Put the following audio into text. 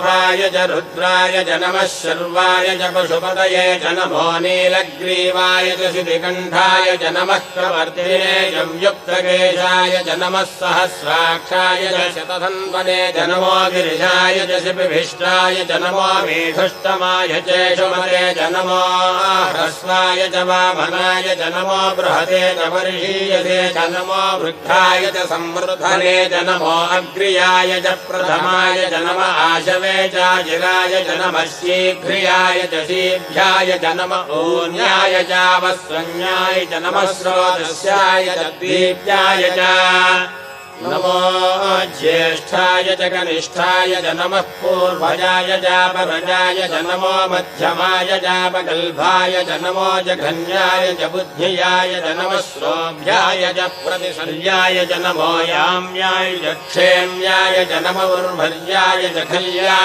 वाय च रुद्राय च नमः शर्वाय च पशुपतये च नमो नीलग्रीवाय च शितिकण्ठाय च नमः प्रवर्तिने संयुक्तकेशाय च नमः सहस्राक्षाय च शतधन्वने च नमो गिरिशाय च शिपिभिष्टाय च नमो मेधुष्टमाय चेषुमते च नमो ह्रस्वाय च वामनाय च नमो बृहते च वर्षीयसे च नमो वृद्धाय च संवृद्धने च नमो अग्र्याय च प्रथमाय च नमः जिराय च नमः शीघ्रियाय च शीघ्राय च नमः ऊन्याय च वस्वन्याय च नमः स्रोतस्याय च दीप्याय च नमो ज्येष्ठाय च कनिष्ठाय च नमः पूर्वजाय च परजाय च नमो मध्यमाय च पगल्भाय च नमो जघन्याय च बुद्धियाय च नमः श्रोभ्याय च प्रतिशल्याय च नमो याम्याय च क्षेम्याय च नमो उर्वर्याय च खल्याय